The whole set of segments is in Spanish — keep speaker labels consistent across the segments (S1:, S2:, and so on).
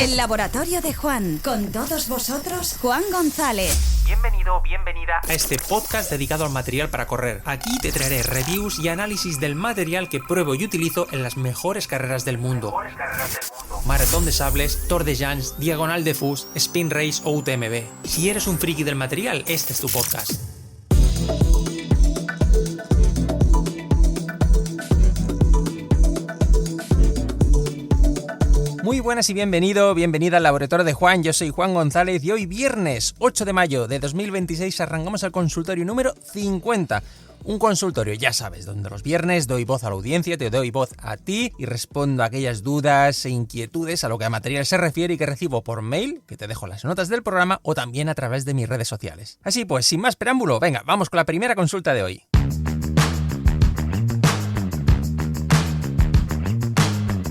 S1: El laboratorio de Juan. Con todos vosotros, Juan González.
S2: Bienvenido, bienvenida a este podcast dedicado al material para correr. Aquí te traeré reviews y análisis del material que pruebo y utilizo en las mejores carreras del mundo. Maratón de Sables, Tour de Llans, Diagonal de Fus, Spin Race o UTMB. Si eres un friki del material, este es tu podcast. Muy buenas y bienvenida al laboratorio de Juan. Yo soy Juan González y hoy viernes 8 de mayo de 2026 arrancamos el consultorio número 50. Un consultorio, ya sabes, donde los viernes doy voz a la audiencia, te doy voz a ti y respondo a aquellas dudas e inquietudes a lo que a material se refiere y que recibo por mail, que te dejo las notas del programa, o también a través de mis redes sociales. Así pues, sin más preámbulo, venga, vamos con la primera consulta de hoy.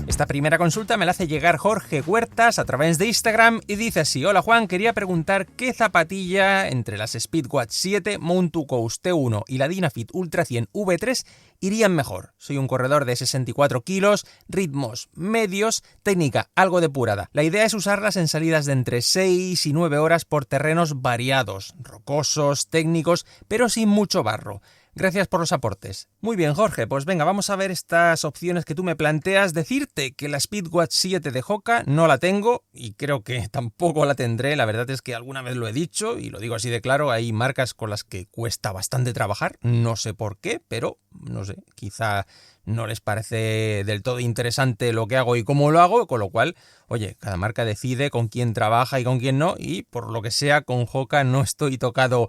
S2: Esta primera consulta me la hace llegar Jorge Huertas a través de Instagram y dice así: hola Juan, quería preguntar qué zapatilla entre las Speedwatt 7, Mount2 Coast T1 y la Dynafit Ultra 100 V3 irían mejor. Soy un corredor de 64 kilos, ritmos medios, técnica algo depurada. La idea es usarlas en salidas de entre 6 y 9 horas por terrenos variados, rocosos, técnicos, pero sin mucho barro. Gracias por los aportes. Muy bien, Jorge, pues venga, vamos a ver estas opciones que tú me planteas. Decirte que la Speedwatt 7 de Hoka no la tengo y creo que tampoco la tendré. La verdad es que alguna vez lo he dicho y lo digo así de claro, hay marcas con las que cuesta bastante trabajar, no sé por qué, pero no sé, quizá no les parece del todo interesante lo que hago y cómo lo hago, con lo cual, oye, cada marca decide con quién trabaja y con quién no, y por lo que sea, con Hoka no estoy tocado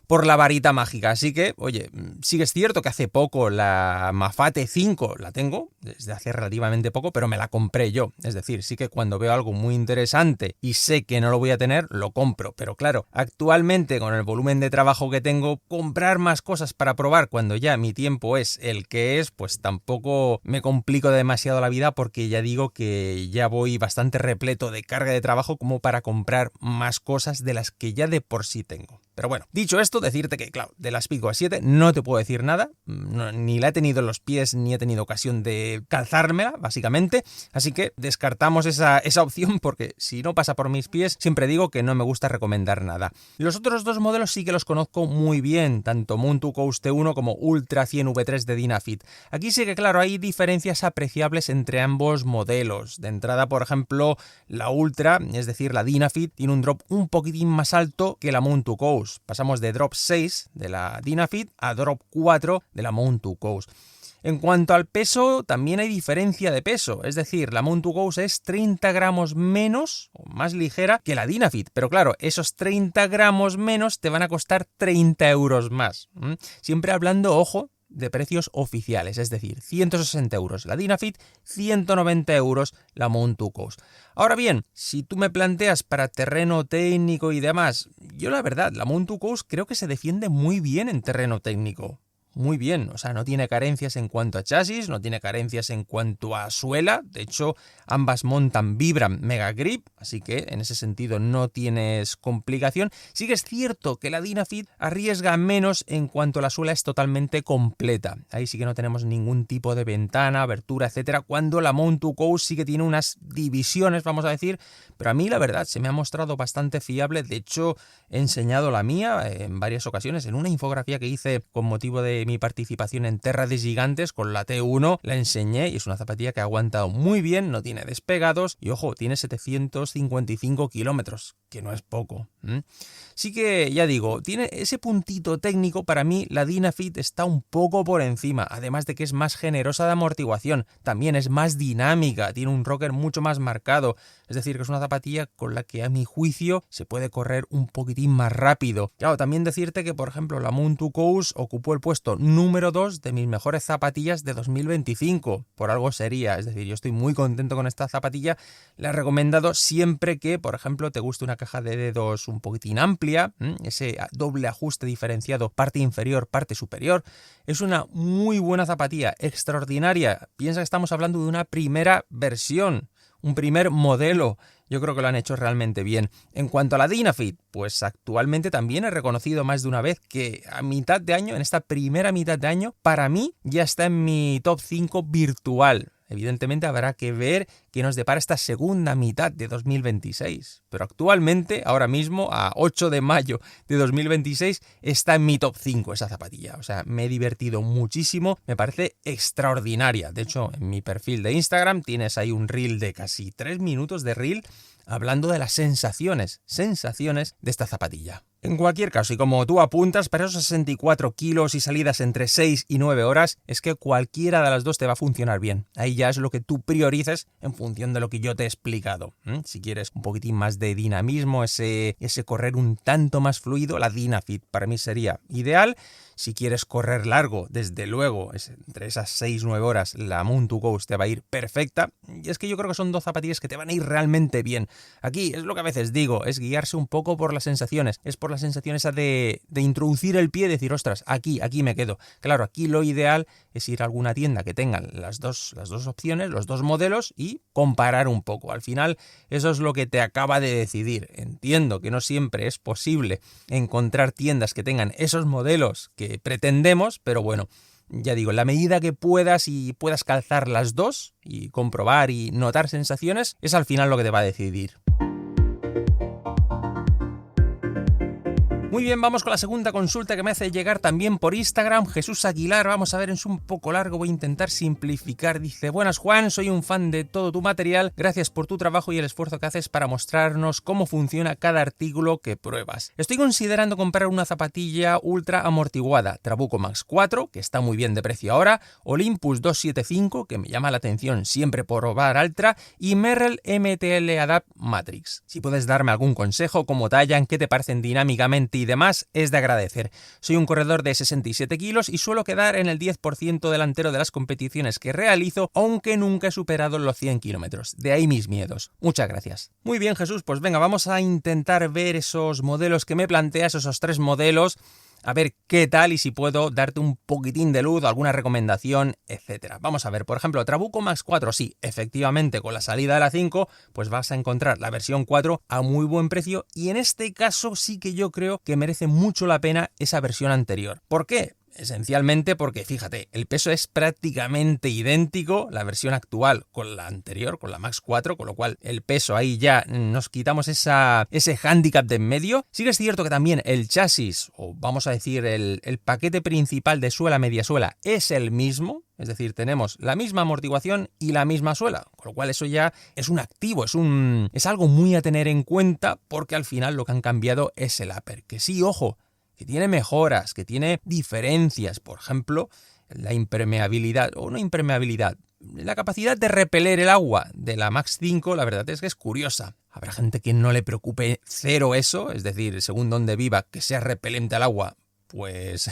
S2: por la varita mágica. Así que, oye, sí que es cierto que hace poco la Mafate 5 la tengo, desde hace relativamente poco, pero me la compré yo. Es decir, sí que cuando veo algo muy interesante y sé que no lo voy a tener, lo compro. Pero claro, actualmente con el volumen de trabajo que tengo, comprar más cosas para probar cuando ya mi tiempo es el que es, pues tampoco me complico demasiado la vida, porque ya digo que ya voy bastante repleto de carga de trabajo como para comprar más cosas de las que ya de por sí tengo. Pero bueno, dicho esto, decirte que, claro, de la Speedwatt 7 no te puedo decir nada, ni la he tenido en los pies, ni he tenido ocasión de calzármela, básicamente, así que descartamos esa opción, porque si no pasa por mis pies, siempre digo que no me gusta recomendar nada. Los otros dos modelos sí que los conozco muy bien, tanto Mount2 Coast T1 como Ultra 100 V3 de Dynafit. Aquí sí que, claro, hay diferencias apreciables entre ambos modelos. De entrada, por ejemplo, la Ultra, es decir, la Dynafit, tiene un drop un poquitín más alto que la Mount2 Coast. Pasamos de drop 6 de la Dynafit a drop 4 de la Mount2 Coast. En cuanto al peso, también hay diferencia de peso, es decir, la Mount2 Coast es 30 gramos menos o más ligera que la Dynafit, pero claro, esos 30 gramos menos te van a costar 30 euros más. Siempre hablando, ojo, de precios oficiales, es decir, 160 euros la Dynafit, 190 euros la Mount2 Coast. Ahora bien, si tú me planteas para terreno técnico y demás, yo la verdad, la Mount2 Coast creo que se defiende muy bien en terreno técnico. Muy bien, o sea, no tiene carencias en cuanto a chasis, no tiene carencias en cuanto a suela, de hecho ambas montan Vibram Mega Grip, así que en ese sentido no tienes complicación. Sí que es cierto que la Dynafit arriesga menos en cuanto a la suela es totalmente completa, ahí sí que no tenemos ningún tipo de ventana, abertura, etcétera, cuando la Mount2 Coast sí que tiene unas divisiones, vamos a decir, pero a mí la verdad se me ha mostrado bastante fiable. De hecho he enseñado la mía en varias ocasiones en una infografía que hice con motivo de mi participación en Terra de Gigantes con la T1, la enseñé y es una zapatilla que ha aguantado muy bien, no tiene despegados y ojo, tiene 755 kilómetros, que no es poco. Sí que, ya digo, tiene ese puntito técnico. Para mí la Dynafit está un poco por encima, además de que es más generosa de amortiguación, también es más dinámica, tiene un rocker mucho más marcado, es decir, que es una zapatilla con la que a mi juicio se puede correr un poquitín más rápido. Claro, también decirte que, por ejemplo, la Mount2 Coast ocupó el puesto número 2 de mis mejores zapatillas de 2025, por algo sería, es decir, yo estoy muy contento con esta zapatilla, la he recomendado siempre que, por ejemplo, te guste una caja de dedos un poquitín amplia, ese doble ajuste diferenciado, parte inferior, parte superior. Es una muy buena zapatilla, extraordinaria. Piensa que estamos hablando de una primera versión, un primer modelo. Yo creo que lo han hecho realmente bien. En cuanto a la Dynafit, pues actualmente también he reconocido más de una vez que a mitad de año, en esta primera mitad de año, para mí ya está en mi top 5 virtual. Evidentemente habrá que ver que nos depara esta segunda mitad de 2026. Pero actualmente, ahora mismo, a 8 de mayo de 2026, está en mi top 5 esa zapatilla. O sea, me he divertido muchísimo, me parece extraordinaria. De hecho, en mi perfil de Instagram tienes ahí un reel de casi 3 minutos de reel hablando de las sensaciones de esta zapatilla. En cualquier caso, y como tú apuntas, para esos 64 kilos y salidas entre 6 y 9 horas, es que cualquiera de las dos te va a funcionar bien. Ahí ya es lo que tú priorices en función de lo que yo te he explicado. Si quieres un poquitín más de dinamismo, ese correr un tanto más fluido, la Dynafit para mí sería ideal. Si quieres correr largo, desde luego, entre esas 6-9 horas, la Moon2Go te va a ir perfecta. Y es que yo creo que son dos zapatillas que te van a ir realmente bien. Aquí es lo que a veces digo, es guiarse un poco por las sensaciones. Es por la sensación esa de introducir el pie y decir, ostras, aquí me quedo. Claro, aquí lo ideal es ir a alguna tienda que tengan las dos opciones, los dos modelos y comparar un poco. Al final, eso es lo que te acaba de decidir. Entiendo que no siempre es posible encontrar tiendas que tengan esos modelos que pretendemos, pero bueno, ya digo, en la medida que puedas y puedas calzar las dos y comprobar y notar sensaciones, es al final lo que te va a decidir. Muy bien, vamos con la segunda consulta que me hace llegar también por Instagram. Jesús Aguilar, vamos a ver, es un poco largo, voy a intentar simplificar. Dice, buenas Juan, soy un fan de todo tu material, gracias por tu trabajo y el esfuerzo que haces para mostrarnos cómo funciona cada artículo que pruebas. Estoy considerando comprar una zapatilla ultra amortiguada, Trabuco Max 4, que está muy bien de precio ahora, Olympus 275, que me llama la atención siempre por probar Ultra, y Merrell MTL Adapt Matrix. Si puedes darme algún consejo, cómo tallan, qué te parecen dinámicamente y demás, es de agradecer. Soy un corredor de 67 kilos y suelo quedar en el 10% delantero de las competiciones que realizo, aunque nunca he superado los 100 kilómetros. De ahí mis miedos. Muchas gracias. Muy bien, Jesús, pues venga, vamos a intentar ver esos modelos que me planteas, esos 3 modelos, a ver qué tal y si puedo darte un poquitín de luz, alguna recomendación, etcétera. Vamos a ver, por ejemplo, Trabuco Max 4, sí, efectivamente, con la salida de la 5, pues vas a encontrar la versión 4 a muy buen precio y en este caso sí que yo creo que merece mucho la pena esa versión anterior. ¿Por qué? Esencialmente porque, fíjate, el peso es prácticamente idéntico, la versión actual con la anterior, con la Max 4, con lo cual el peso ahí ya nos quitamos ese hándicap de en medio. Sí que es cierto que también el chasis, o vamos a decir el paquete principal de suela media suela es el mismo, es decir, tenemos la misma amortiguación y la misma suela, con lo cual eso ya es un activo, es algo muy a tener en cuenta porque al final lo que han cambiado es el upper, que sí, ojo, que tiene mejoras, que tiene diferencias, por ejemplo, la impermeabilidad, o no impermeabilidad, la capacidad de repeler el agua de la Max 5, la verdad es que es curiosa. Habrá gente que no le preocupe cero eso, es decir, según donde viva, que sea repelente al agua, pues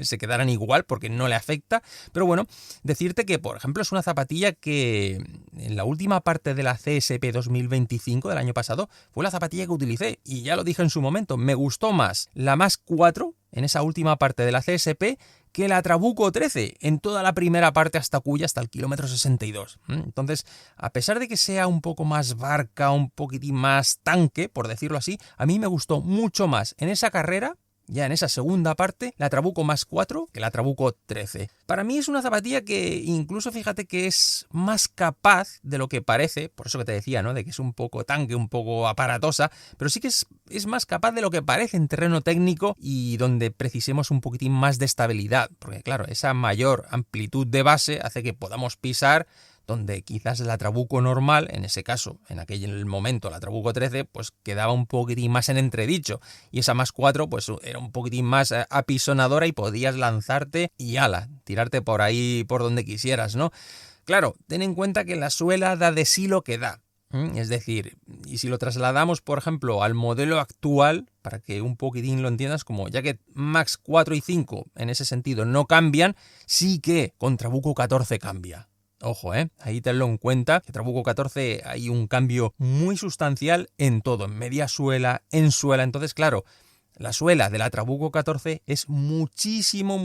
S2: se quedarán igual porque no le afecta. Pero bueno, decirte que, por ejemplo, es una zapatilla que en la última parte de la CSP 2025 del año pasado fue la zapatilla que utilicé y ya lo dije en su momento, me gustó más la Max 4 en esa última parte de la CSP que la Trabuco 13 en toda la primera parte hasta el kilómetro 62. Entonces, a pesar de que sea un poco más barca, un poquitín más tanque, por decirlo así, a mí me gustó mucho más en esa carrera, ya en esa segunda parte, la Trabuco Max 4 que la Trabuco 13. Para mí es una zapatilla que incluso fíjate que es más capaz de lo que parece, por eso que te decía, ¿no? De que es un poco tanque, un poco aparatosa, pero sí que es más capaz de lo que parece en terreno técnico y donde precisemos un poquitín más de estabilidad, porque claro, esa mayor amplitud de base hace que podamos pisar donde quizás la Trabuco normal, en ese caso, en aquel momento la Trabuco 13, pues quedaba un poquitín más en entredicho, y esa Max 4 pues era un poquitín más apisonadora y podías lanzarte y tirarte por ahí por donde quisieras, ¿no? Claro, ten en cuenta que la suela da de sí lo que da. Es decir, y si lo trasladamos, por ejemplo, al modelo actual, para que un poquitín lo entiendas, como ya que Max 4 y 5 en ese sentido no cambian, sí que con Trabuco 14 cambia. Ojo, ahí tenlo en cuenta, que Trabuco 14 hay un cambio muy sustancial en todo, en media suela, en suela. Entonces, claro, la suela de la Trabuco 14 es muchísimo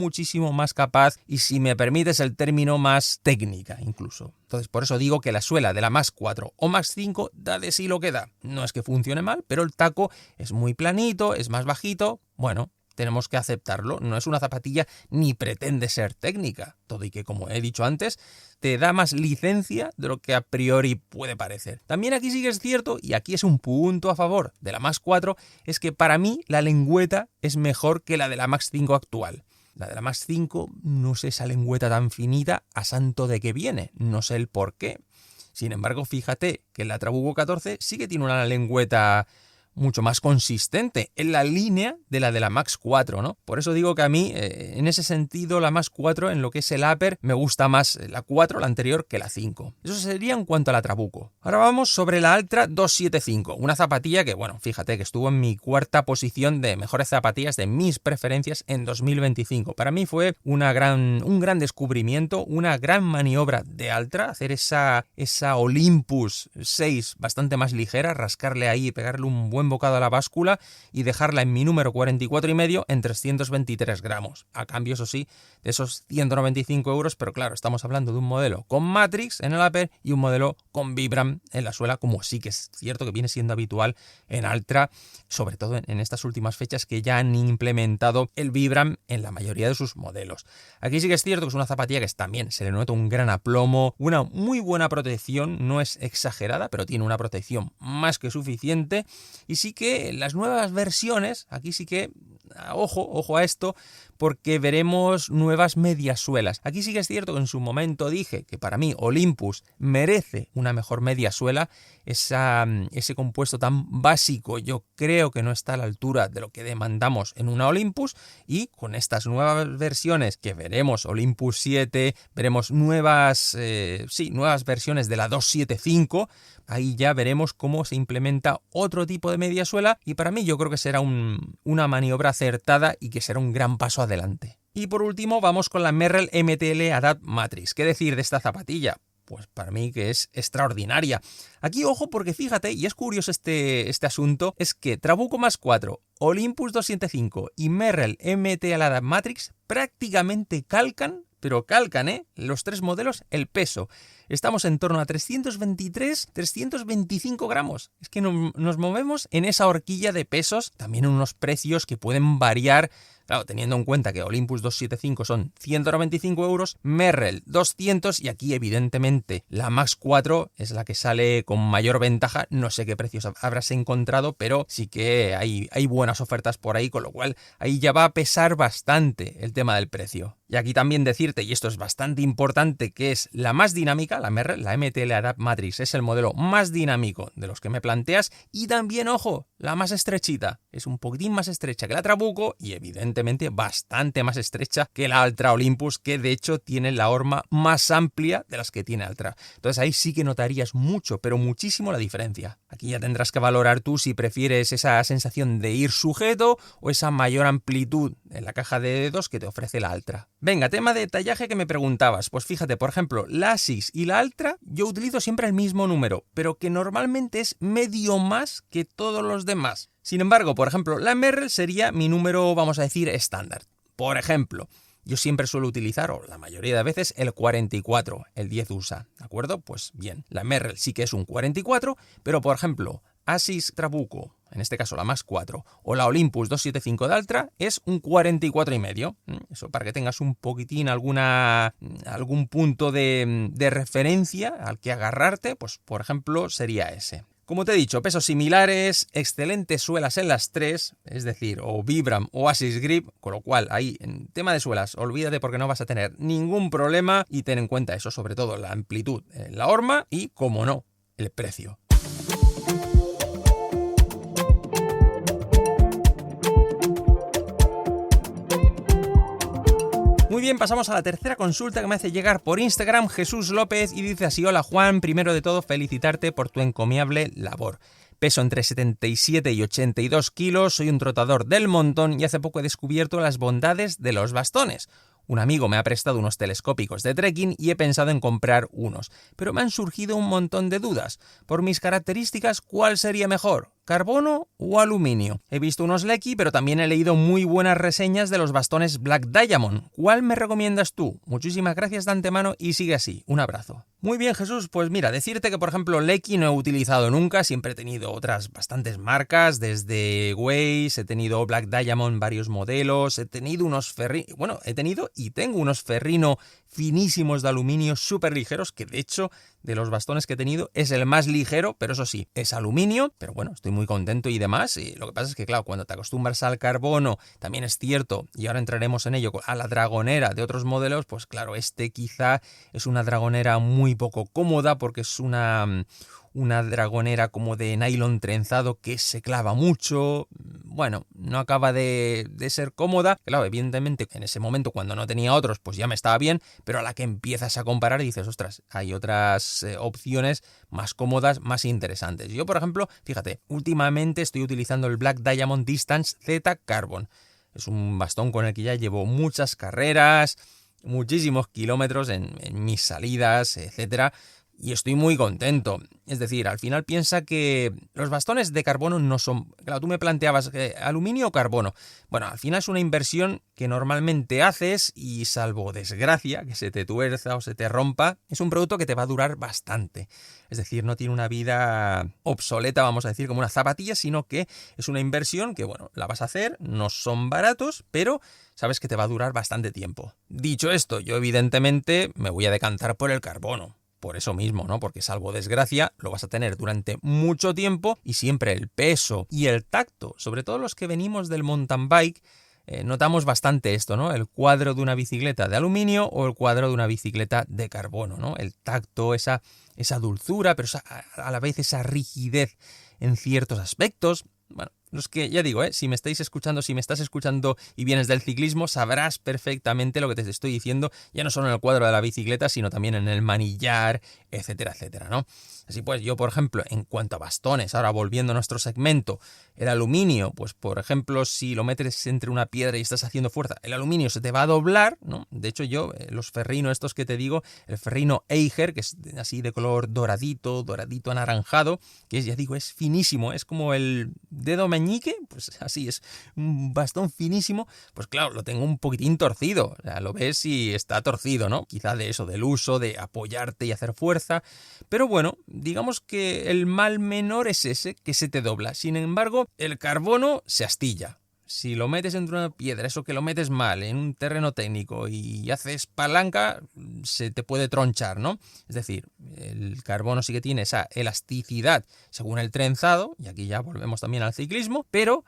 S2: más capaz y, si me permites el término, más técnica incluso. Entonces, por eso digo que la suela de la Max 4 o Max 5 da de sí lo que da. No es que funcione mal, pero el taco es muy planito, es más bajito, bueno, tenemos que aceptarlo. No es una zapatilla ni pretende ser técnica. Todo y que, como he dicho antes, te da más licencia de lo que a priori puede parecer. También aquí sí que es cierto, y aquí es un punto a favor de la Max 4, es que para mí la lengüeta es mejor que la de la Max 5 actual. La de la Max 5, no sé esa lengüeta tan finita a santo de qué viene, no sé el por qué. Sin embargo, fíjate que la Trabuco 14 sí que tiene una lengüeta mucho más consistente, en la línea de la Max 4, ¿no? Por eso digo que a mí, en ese sentido, la Max 4, en lo que es el upper, me gusta más la 4, la anterior, que la 5. Eso sería en cuanto a la Trabuco. Ahora vamos sobre la Altra 275, una zapatilla que, bueno, fíjate que estuvo en mi cuarta posición de mejores zapatillas de mis preferencias en 2025. Para mí fue un gran descubrimiento, una gran maniobra de Altra, hacer esa Olympus 6 bastante más ligera, rascarle ahí y pegarle un buen bocado a la báscula y dejarla en mi número 44,5 en 323 gramos. A cambio, eso sí, de esos 195 euros, pero claro, estamos hablando de un modelo con Matrix en el upper y un modelo con Vibram en la suela, como sí que es cierto que viene siendo habitual en Altra, sobre todo en estas últimas fechas que ya han implementado el Vibram en la mayoría de sus modelos. Aquí sí que es cierto que es una zapatilla que también se le nota un gran aplomo, una muy buena protección, no es exagerada, pero tiene una protección más que suficiente. Y sí que las nuevas versiones, aquí sí que, ojo a esto, porque veremos nuevas mediasuelas. Aquí sí que es cierto que en su momento dije que para mí Olympus merece una mejor mediasuela. Ese compuesto tan básico yo creo que no está a la altura de lo que demandamos en una Olympus, y con estas nuevas versiones que veremos, Olympus 7, veremos nuevas versiones de la 275, ahí ya veremos cómo se implementa otro tipo de mediasuela, y para mí yo creo que será una maniobra acertada y que será un gran paso adelante. Y por último vamos con la Merrell MTL Adapt Matrix. ¿Qué decir de esta zapatilla? Pues para mí que es extraordinaria. Aquí ojo porque fíjate, y es curioso este asunto, es que Trabuco Max 4, Olympus 275 y Merrell MTL Adapt Matrix prácticamente calcan, los tres modelos, el peso. Estamos en torno a 323-325 gramos. Es que nos movemos en esa horquilla de pesos, también en unos precios que pueden variar. Claro, teniendo en cuenta que Olympus 275 son 195 euros, Merrell 200 y aquí evidentemente la Max 4 es la que sale con mayor ventaja. No sé qué precios habrás encontrado, pero sí que hay buenas ofertas por ahí, con lo cual ahí ya va a pesar bastante el tema del precio. Y aquí también decirte, y esto es bastante importante, que es la más dinámica, la Merrell, la MTL Adapt Matrix es el modelo más dinámico de los que me planteas, y también, ojo, la más estrechita. Es un poquitín más estrecha que la Trabuco y evidentemente bastante más estrecha que la Altra Olympus, que de hecho tiene la horma más amplia de las que tiene Altra. Entonces ahí sí que notarías mucho, pero muchísimo la diferencia. Aquí ya tendrás que valorar tú si prefieres esa sensación de ir sujeto o esa mayor amplitud en la caja de dedos que te ofrece la Altra. Venga, tema de tallaje que me preguntabas. Pues fíjate, por ejemplo, la Asics y la Altra yo utilizo siempre el mismo número, pero que normalmente es medio más que todos los demás. Sin embargo, por ejemplo, la Merrell sería mi número, vamos a decir, estándar. Por ejemplo, yo siempre suelo utilizar, o la mayoría de veces, el 44, el 10 USA, ¿de acuerdo? Pues bien, la Merrell sí que es un 44, pero por ejemplo, Asics Trabuco, en este caso la Max 4, o la Olympus 275 de Altra, es un 44,5. Eso para que tengas un poquitín algún punto de referencia al que agarrarte, pues por ejemplo sería ese. Como te he dicho, pesos similares, excelentes suelas en las tres, es decir, o Vibram o Asics Grip, con lo cual ahí en tema de suelas, olvídate porque no vas a tener ningún problema, y ten en cuenta eso, sobre todo la amplitud en la horma y, como no, el precio. Muy bien, pasamos a la tercera consulta que me hace llegar por Instagram Jesús López, y dice así: hola Juan, primero de todo felicitarte por tu encomiable labor. Peso entre 77 y 82 kilos, soy un trotador del montón y hace poco he descubierto las bondades de los bastones. Un amigo me ha prestado unos telescópicos de trekking y he pensado en comprar unos, pero me han surgido un montón de dudas. Por mis características, ¿cuál sería mejor? carbono o aluminio. He visto unos Lecky, pero también he leído muy buenas reseñas de los bastones Black Diamond. ¿Cuál me recomiendas tú? Muchísimas gracias de antemano y sigue así. Un abrazo. Muy bien, Jesús, pues mira, decirte que por ejemplo Lecky no he utilizado nunca, siempre he tenido otras bastantes marcas, desde Waze, he tenido Black Diamond varios modelos, he tenido y tengo unos Ferrino finísimos de aluminio súper ligeros, que de hecho de los bastones que he tenido es el más ligero, pero eso sí, es aluminio, pero bueno, estoy muy contento y demás, y lo que pasa es que claro, cuando te acostumbras al carbono, también es cierto, y ahora entraremos en ello, a la dragonera de otros modelos, pues claro, este quizá es una dragonera muy poco cómoda porque es una dragonera como de nylon trenzado que se clava mucho, bueno, no acaba de ser cómoda. Claro, evidentemente en ese momento cuando no tenía otros pues ya me estaba bien, pero a la que empiezas a comparar y dices, ostras, hay otras opciones más cómodas, más interesantes. Yo, por ejemplo, fíjate, últimamente estoy utilizando el Black Diamond Distance Z Carbon. Es un bastón con el que ya llevo muchas carreras, muchísimos kilómetros en mis salidas, etcétera, y estoy muy contento. Es decir, al final piensa que los bastones de carbono no son... Claro, tú me planteabas aluminio o carbono. Bueno, al final es una inversión que normalmente haces y salvo desgracia, que se te tuerza o se te rompa, es un producto que te va a durar bastante. Es decir, no tiene una vida obsoleta, vamos a decir, como una zapatilla, sino que es una inversión que, bueno, la vas a hacer, no son baratos, pero sabes que te va a durar bastante tiempo. Dicho esto, yo evidentemente me voy a decantar por el carbono. Por eso mismo, ¿no? Porque salvo desgracia, lo vas a tener durante mucho tiempo y siempre el peso y el tacto, sobre todo los que venimos del mountain bike, notamos bastante esto, ¿no? El cuadro de una bicicleta de aluminio o el cuadro de una bicicleta de carbono, ¿no? El tacto, esa dulzura, pero a la vez esa rigidez en ciertos aspectos. Bueno, los que, ya digo, si me estás escuchando y vienes del ciclismo, sabrás perfectamente lo que te estoy diciendo, ya no solo en el cuadro de la bicicleta, sino también en el manillar, etcétera, etcétera, ¿no? Así pues, yo, por ejemplo, en cuanto a bastones, ahora volviendo a nuestro segmento, el aluminio, pues por ejemplo, si lo metes entre una piedra y estás haciendo fuerza, el aluminio se te va a doblar, ¿no? De hecho, yo, los Ferrino estos que te digo, el Ferrino Eiger, que es así de color doradito anaranjado, que es, ya digo, es finísimo, es como el dedo meñique, pues así es, un bastón finísimo, pues claro, lo tengo un poquitín torcido, o sea, lo ves y está torcido, ¿no? Quizá de eso, del uso, de apoyarte y hacer fuerza, pero bueno, digamos que el mal menor es ese, que se te dobla. Sin embargo, el carbono se astilla. Si lo metes entre una piedra, eso que lo metes mal en un terreno técnico y haces palanca, se te puede tronchar, ¿no? Es decir, el carbono sí que tiene esa elasticidad según el trenzado, y aquí ya volvemos también al ciclismo, pero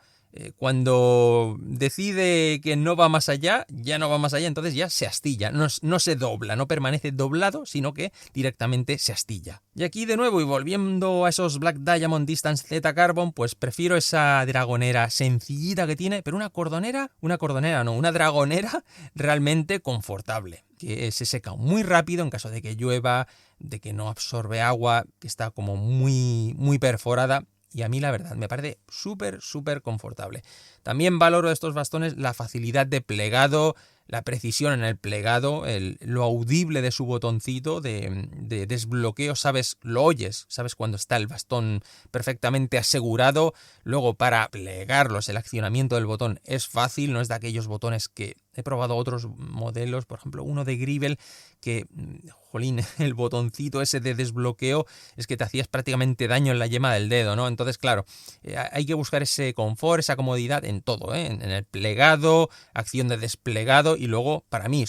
S2: cuando decide que no va más allá, ya no va más allá, entonces ya se astilla, no se dobla, no permanece doblado, sino que directamente se astilla. Y aquí de nuevo, y volviendo a esos Black Diamond Distance Z Carbon, pues prefiero esa dragonera sencillita que tiene, pero una dragonera realmente confortable, que se seca muy rápido en caso de que llueva, de que no absorbe agua, que está como muy perforada. Y a mí la verdad me parece súper confortable. También valoro de estos bastones la facilidad de plegado, la precisión en el plegado, lo audible de su botoncito de desbloqueo, lo oyes, sabes cuando está el bastón perfectamente asegurado. Luego para plegarlos el accionamiento del botón es fácil, no es de aquellos botones que he probado otros modelos, por ejemplo uno de Grivel que, jolín, el botoncito ese de desbloqueo es que te hacías prácticamente daño en la yema del dedo, ¿no? Entonces claro, hay que buscar ese confort, esa comodidad en todo, en el plegado, acción de desplegado. Y luego, para mí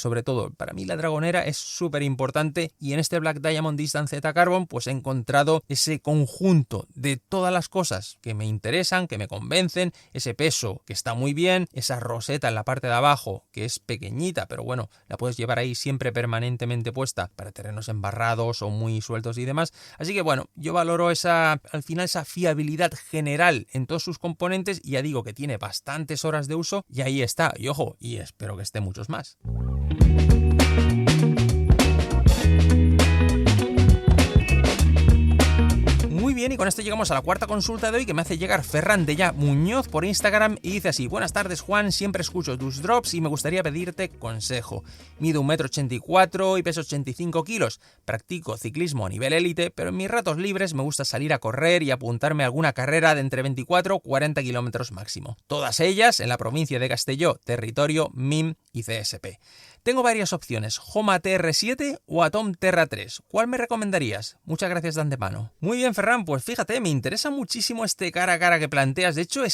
S2: la dragonera es súper importante, y en este Black Diamond Distance Z Carbon pues he encontrado ese conjunto de todas las cosas que me interesan, que me convencen, ese peso que está muy bien, esa roseta en la parte de abajo que es pequeñita, pero bueno, la puedes llevar ahí siempre permanentemente puesta para terrenos embarrados o muy sueltos y demás. Así que bueno, yo valoro al final esa fiabilidad general en todos sus componentes, y ya digo que tiene bastantes horas de uso, y ahí está, y ojo, y espero que esté muchos más. Muy bien, bien, y con esto llegamos a la cuarta consulta de hoy que me hace llegar Ferran de Ya Muñoz por Instagram y dice así: buenas tardes Juan, siempre escucho tus drops y me gustaría pedirte consejo. Mido 1,84 m y peso 85 kilos. Practico ciclismo a nivel élite, pero en mis ratos libres me gusta salir a correr y apuntarme a alguna carrera de entre 24 y 40 kilómetros máximo. Todas ellas en la provincia de Castelló, territorio MIM y CSP. Tengo varias opciones, Homa TR7 o Atom Terra 3. ¿Cuál me recomendarías? Muchas gracias de antemano. Muy bien, Ferran, pues fíjate, me interesa muchísimo este cara a cara que planteas. De hecho,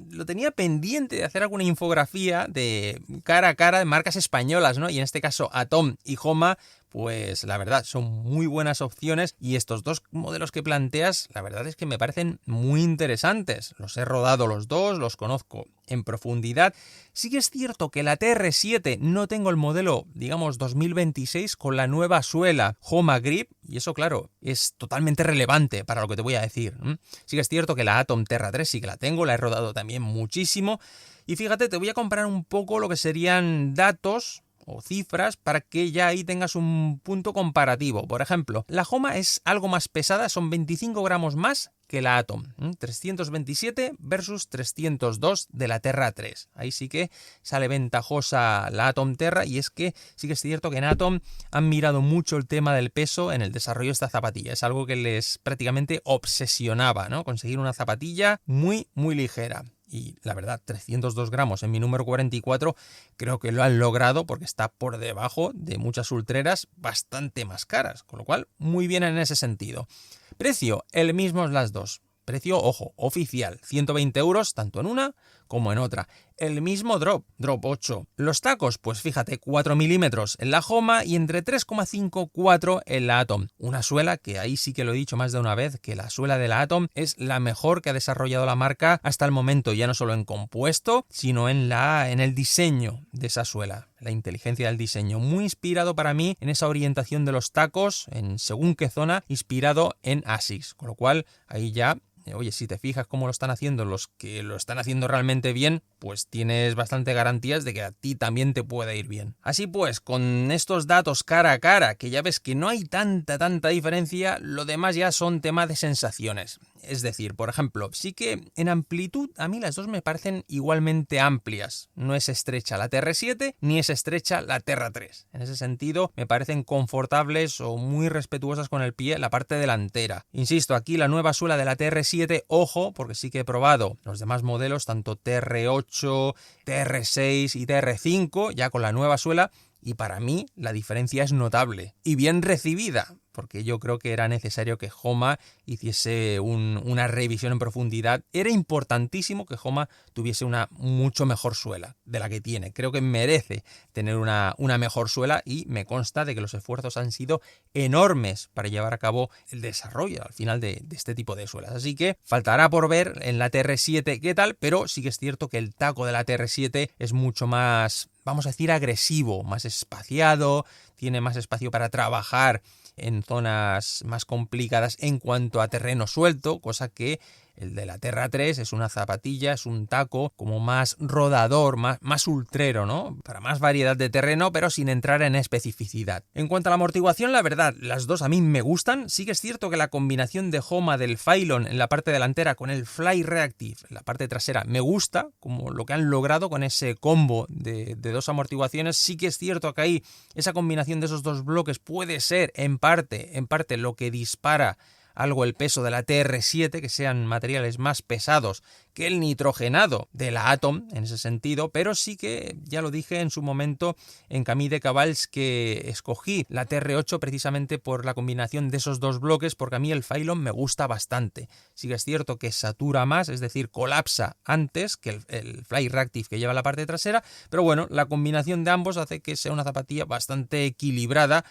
S2: lo tenía pendiente de hacer alguna infografía de cara a cara de marcas españolas, ¿no? Y en este caso, Atom y Homa, pues la verdad son muy buenas opciones, y estos dos modelos que planteas, la verdad es que me parecen muy interesantes. Los he rodado los dos, los conozco en profundidad. Sí que es cierto que la TR7 no tengo el modelo, digamos, 2026 con la nueva suela Homa Grip, y eso, claro, es totalmente relevante para lo que te voy a decir. Sí que es cierto que la Atom Terra 3 sí que la tengo, la he rodado también muchísimo, y fíjate, te voy a comparar un poco lo que serían datos o cifras para que ya ahí tengas un punto comparativo. Por ejemplo, la Homa es algo más pesada, son 25 gramos más que la Atom, 327 versus 302 de la Terra 3. Ahí sí que sale ventajosa la Atom Terra, y es que sí que es cierto que en Atom han mirado mucho el tema del peso en el desarrollo de esta zapatilla. Es algo que les prácticamente obsesionaba, ¿no? Conseguir una zapatilla muy, muy ligera. Y la verdad, 302 gramos en mi número 44 creo que lo han logrado, porque está por debajo de muchas ultreras bastante más caras, con lo cual muy bien en ese sentido. Precio, el mismo en las dos. Precio, ojo, oficial, 120 euros tanto en una como en otra. El mismo drop 8. Los tacos, pues fíjate, 4 milímetros en la Homa y entre 3,5 y 4 en la Atom. Una suela que ahí sí que lo he dicho más de una vez, que la suela de la Atom es la mejor que ha desarrollado la marca hasta el momento, ya no solo en compuesto, sino en el diseño de esa suela. La inteligencia del diseño, muy inspirado para mí en esa orientación de los tacos, en según qué zona, inspirado en Asics, con lo cual ahí ya, oye, si te fijas cómo lo están haciendo los que lo están haciendo realmente bien, pues tienes bastante garantías de que a ti también te puede ir bien. Así pues, con estos datos cara a cara, que ya ves que no hay tanta diferencia, lo demás ya son tema de sensaciones. Es decir, por ejemplo, sí que en amplitud a mí las dos me parecen igualmente amplias. No es estrecha la TR7 ni es estrecha la Terra 3. En ese sentido me parecen confortables o muy respetuosas con el pie la parte delantera. Insisto, aquí la nueva suela de la TR7, ojo, porque sí que he probado los demás modelos, tanto TR8, TR6 y TR5, ya con la nueva suela, y para mí la diferencia es notable y bien recibida, porque yo creo que era necesario que Homa hiciese una revisión en profundidad. Era importantísimo que Homa tuviese una mucho mejor suela de la que tiene. Creo que merece tener una mejor suela, y me consta de que los esfuerzos han sido enormes para llevar a cabo el desarrollo al final de este tipo de suelas. Así que faltará por ver en la TR7 qué tal, pero sí que es cierto que el taco de la TR7 es mucho más, vamos a decir, agresivo, más espaciado, tiene más espacio para trabajar en zonas más complicadas en cuanto a terreno suelto, cosa que el de la Terra 3 es una zapatilla, es un taco como más rodador, más ultrero, ¿no? Para más variedad de terreno, pero sin entrar en especificidad. En cuanto a la amortiguación, la verdad, las dos a mí me gustan. Sí que es cierto que la combinación de Homa del Phylon en la parte delantera con el Fly Reactive en la parte trasera me gusta, como lo que han logrado con ese combo de dos amortiguaciones. Sí que es cierto que ahí esa combinación de esos dos bloques puede ser en parte lo que dispara algo el peso de la TR7, que sean materiales más pesados que el nitrogenado de la Atom en ese sentido, pero sí que ya lo dije en su momento en Camí de Cavalls que escogí la TR8 precisamente por la combinación de esos dos bloques, porque a mí el Phylon me gusta bastante. Sí que es cierto que satura más, es decir, colapsa antes que el Fly Reactive que lleva la parte trasera, pero bueno, la combinación de ambos hace que sea una zapatilla bastante equilibrada,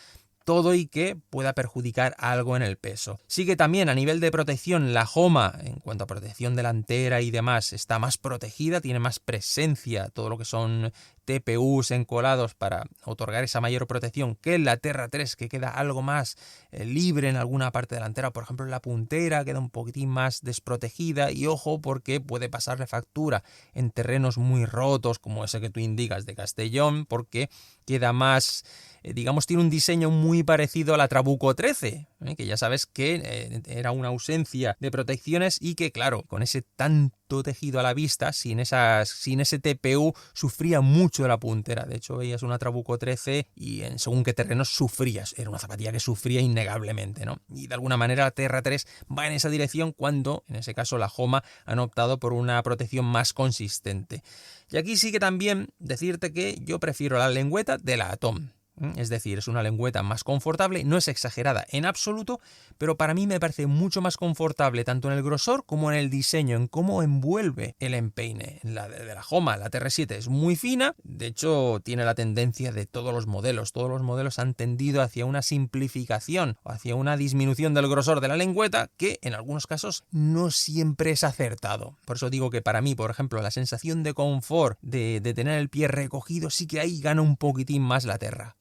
S2: todo y que pueda perjudicar algo en el peso. Sí que también a nivel de protección la Homa, en cuanto a protección delantera y demás, está más protegida, tiene más presencia, todo lo que son TPUs encolados para otorgar esa mayor protección que la Terra 3, que queda algo más libre en alguna parte delantera, por ejemplo en la puntera queda un poquitín más desprotegida, y ojo porque puede pasarle factura en terrenos muy rotos como ese que tú indicas de Castellón, porque queda más, digamos, tiene un diseño muy parecido a la Trabuco 13, que ya sabes que era una ausencia de protecciones y que, claro, con ese tanto tejido a la vista, sin ese TPU, sufría mucho de la puntera. De hecho, veías una Trabuco 13 y en según qué terrenos sufrías. Era una zapatilla que sufría innegablemente, ¿no? Y de alguna manera la TR3 va en esa dirección cuando, en ese caso, la Homa han optado por una protección más consistente. Y aquí sí que también decirte que yo prefiero la lengüeta de la Atom. Es decir, es una lengüeta más confortable, no es exagerada en absoluto, pero para mí me parece mucho más confortable tanto en el grosor como en el diseño, en cómo envuelve el empeine. La de la Homa, la TR7, es muy fina, de hecho tiene la tendencia de todos los modelos han tendido hacia una simplificación, hacia una disminución del grosor de la lengüeta, que en algunos casos no siempre es acertado. Por eso digo que para mí, por ejemplo, la sensación de confort, de tener el pie recogido, sí que ahí gana un poquitín más la Terra.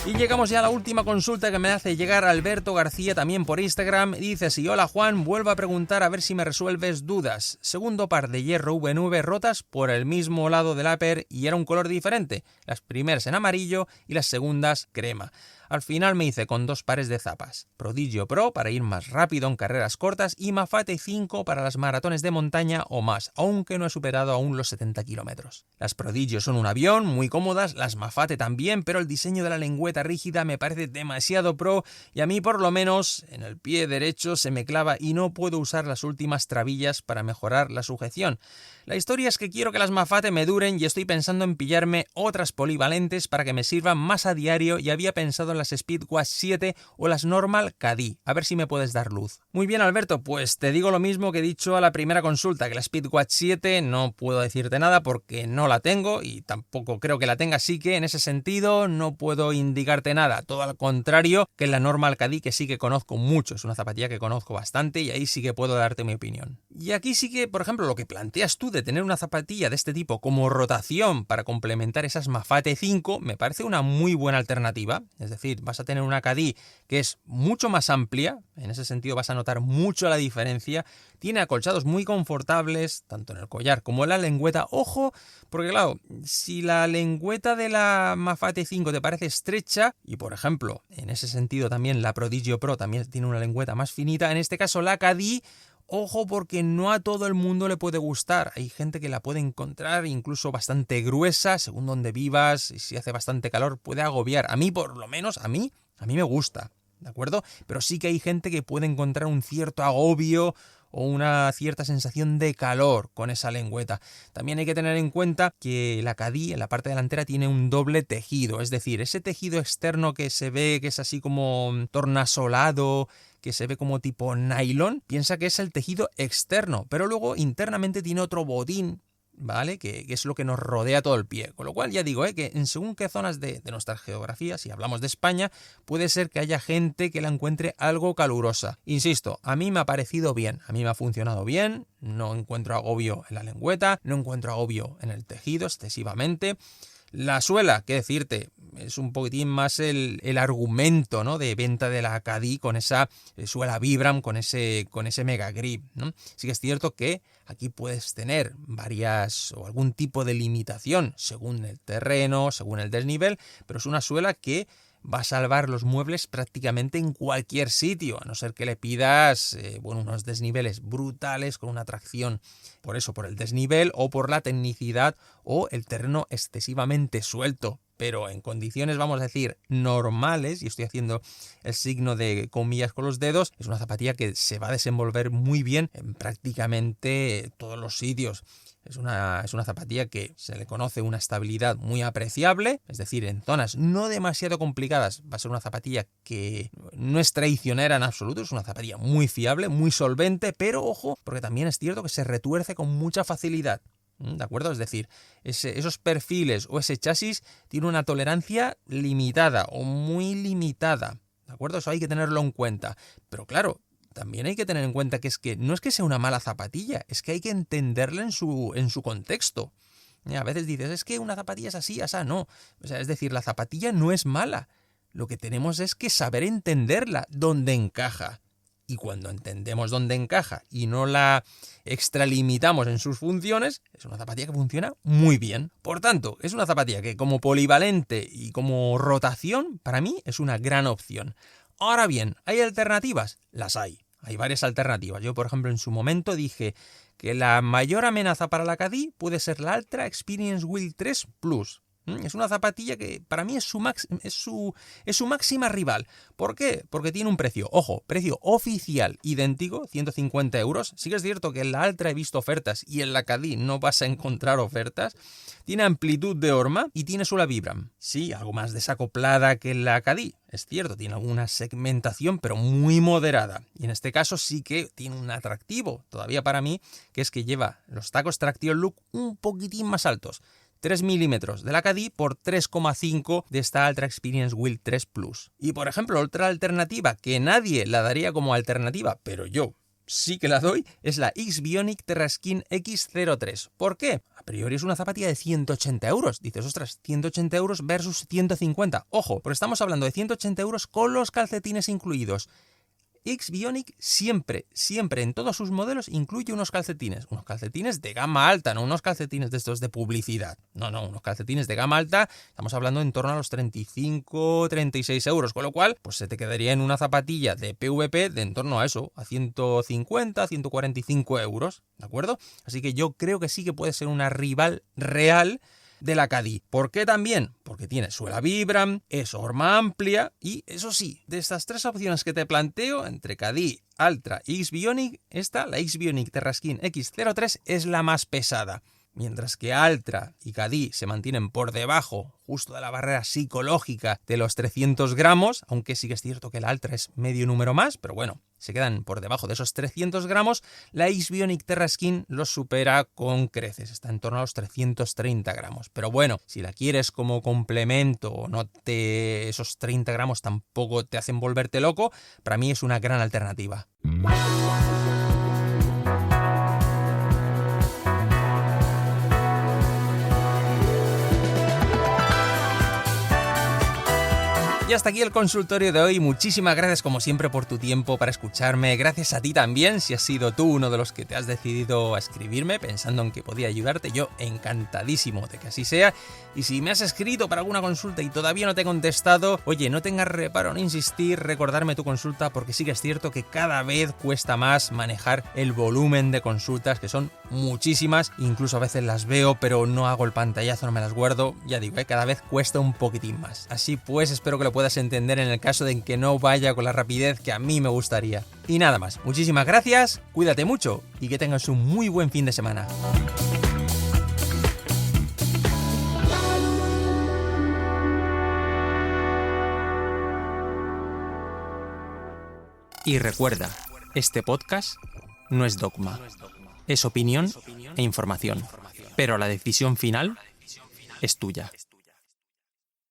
S2: Y llegamos ya a la última consulta que me hace llegar Alberto García también por Instagram. Dice así: hola Juan, vuelvo a preguntar a ver si me resuelves dudas. Segundo par de hierro VNV rotas por el mismo lado del upper y era un color diferente. Las primeras en amarillo y las segundas crema. Al final me hice con 2 pares de zapas. Prodigio Pro para ir más rápido en carreras cortas y Mafate 5 para las maratones de montaña o más, aunque no he superado aún los 70 kilómetros. Las Prodigio son un avión, muy cómodas, las Mafate también, pero el diseño de la lengüeta rígida me parece demasiado pro y a mí por lo menos en el pie derecho se me clava y no puedo usar las últimas trabillas para mejorar la sujeción. La historia es que quiero que las Mafate me duren y estoy pensando en pillarme otras polivalentes para que me sirvan más a diario y había pensado en las Speedwatch 7 o las Normal Cadí. A ver si me puedes dar luz. Muy bien, Alberto, pues te digo lo mismo que he dicho a la primera consulta, que la Speedwatch 7 no puedo decirte nada porque no la tengo y tampoco creo que la tenga, así que en ese sentido no puedo indicarte nada. Todo al contrario que la Normal Cadí, que sí que conozco mucho, es una zapatilla que conozco bastante y ahí sí que puedo darte mi opinión. Y aquí sí que, por ejemplo, lo que planteas tú de tener una zapatilla de este tipo como rotación para complementar esas Mafate 5 me parece una muy buena alternativa. Es decir, vas a tener una Cadí que es mucho más amplia, en ese sentido vas a notar mucho la diferencia, tiene acolchados muy confortables, tanto en el collar como en la lengüeta. Ojo, porque claro, si la lengüeta de la Mafate 5 te parece estrecha, y por ejemplo, en ese sentido también la Prodigio Pro también tiene una lengüeta más finita, en este caso la Cadí, ojo porque no a todo el mundo le puede gustar. Hay gente que la puede encontrar incluso bastante gruesa, según donde vivas, y si hace bastante calor puede agobiar. A mí, por lo menos, a mí me gusta, ¿de acuerdo? Pero sí que hay gente que puede encontrar un cierto agobio o una cierta sensación de calor con esa lengüeta. También hay que tener en cuenta que la Cadí en la parte delantera tiene un doble tejido, es decir, ese tejido externo que se ve que es así como tornasolado, que se ve como tipo nylon, piensa que es el tejido externo, pero luego internamente tiene otro bodín, ¿vale? Que es lo que nos rodea todo el pie. Con lo cual ya digo, que en según qué zonas de nuestra geografía, si hablamos de España, puede ser que haya gente que la encuentre algo calurosa. Insisto, a mí me ha parecido bien, a mí me ha funcionado bien, no encuentro agobio en la lengüeta, no encuentro agobio en el tejido excesivamente. La suela, qué decirte, es un poquitín más el argumento, ¿no?, de venta de la Cadí con esa suela Vibram, con ese Mega Grip, ¿no? Sí que es cierto que aquí puedes tener varias o algún tipo de limitación según el terreno, según el desnivel, pero es una suela que va a salvar los muebles prácticamente en cualquier sitio, a no ser que le pidas unos desniveles brutales con una tracción por el desnivel o por la tecnicidad o el terreno excesivamente suelto. Pero en condiciones, vamos a decir, normales, y estoy haciendo el signo de comillas con los dedos, es una zapatilla que se va a desenvolver muy bien en prácticamente todos los sitios. Es una zapatilla que se le conoce una estabilidad muy apreciable, es decir, en zonas no demasiado complicadas va a ser una zapatilla que no es traicionera en absoluto, es una zapatilla muy fiable, muy solvente, pero ojo, porque también es cierto que se retuerce con mucha facilidad. ¿De acuerdo? Es decir, esos perfiles o ese chasis tiene una tolerancia limitada o muy limitada. ¿De acuerdo? Eso hay que tenerlo en cuenta. Pero claro, también hay que tener en cuenta que no es que sea una mala zapatilla, es que hay que entenderla en su contexto. A veces dices, es que una zapatilla es así, asá, no. O sea, es decir, la zapatilla no es mala. Lo que tenemos es que saber entenderla, dónde encaja. Y cuando entendemos dónde encaja y no la extralimitamos en sus funciones, es una zapatilla que funciona muy bien. Por tanto, es una zapatilla que como polivalente y como rotación, para mí es una gran opción. Ahora bien, ¿hay alternativas? Las hay. Hay varias alternativas. Yo, por ejemplo, en su momento dije que la mayor amenaza para la Cadí puede ser la Altra Experience Wheel 3 Plus. Es una zapatilla que para mí es su máxima rival. ¿Por qué? Porque tiene un precio, ojo, precio oficial idéntico, 150 euros. Sí que es cierto que en la Altra he visto ofertas y en la Cadí no vas a encontrar ofertas. Tiene amplitud de horma y tiene suela Vibram. Sí, algo más desacoplada que en la Cadí. Es cierto, tiene alguna segmentación, pero muy moderada. Y en este caso sí que tiene un atractivo, todavía para mí, que es que lleva los tacos Traction Look un poquitín más altos. 3 milímetros de la Cadí por 3,5 de esta Altra Experience Wheel 3 Plus. Y por ejemplo, otra alternativa que nadie la daría como alternativa, pero yo sí que la doy, es la X-Bionic Terraskin X03. ¿Por qué? A priori es una zapatilla de 180 euros. Dices, ostras, 180 euros versus 150. Ojo, porque estamos hablando de 180 euros con los calcetines incluidos. X-Bionic siempre en todos sus modelos incluye unos calcetines de gama alta, no unos calcetines de estos de publicidad, no, unos calcetines de gama alta, estamos hablando en torno a los 35-36 euros, con lo cual pues se te quedaría en una zapatilla de PVP de en torno a eso, a 150-145 euros, ¿de acuerdo? Así que yo creo que sí que puede ser una rival real de la Cadí. ¿Por qué también? Porque tiene suela Vibram, es horma amplia y, eso sí, de estas tres opciones que te planteo, entre Cadí, Altra y X-Bionic, la X-Bionic Terraskin X03 es la más pesada. Mientras que Altra y Cadí se mantienen por debajo justo de la barrera psicológica de los 300 gramos, aunque sí que es cierto que la Altra es medio número más, pero bueno, se quedan por debajo de esos 300 gramos, la X-Bionic Terraskin los supera con creces, está en torno a los 330 gramos. Pero bueno, si la quieres como complemento, esos 30 gramos tampoco te hacen volverte loco, para mí es una gran alternativa. Y hasta aquí el consultorio de hoy. Muchísimas gracias como siempre por tu tiempo para escucharme. Gracias a ti también si has sido tú uno de los que te has decidido a escribirme pensando en que podía ayudarte. Yo encantadísimo de que así sea. Y si me has escrito para alguna consulta y todavía no te he contestado, oye, no tengas reparo en insistir, recordarme tu consulta, porque sí que es cierto que cada vez cuesta más manejar el volumen de consultas, que son muchísimas. Incluso a veces las veo pero no hago el pantallazo, no me las guardo. Ya digo, cada vez cuesta un poquitín más. Así pues, espero que lo puedas entender en el caso de que no vaya con la rapidez que a mí me gustaría. Y nada más, muchísimas gracias, cuídate mucho y que tengas un muy buen fin de semana. Y recuerda, este podcast no es dogma, es opinión e información, pero la decisión final es tuya.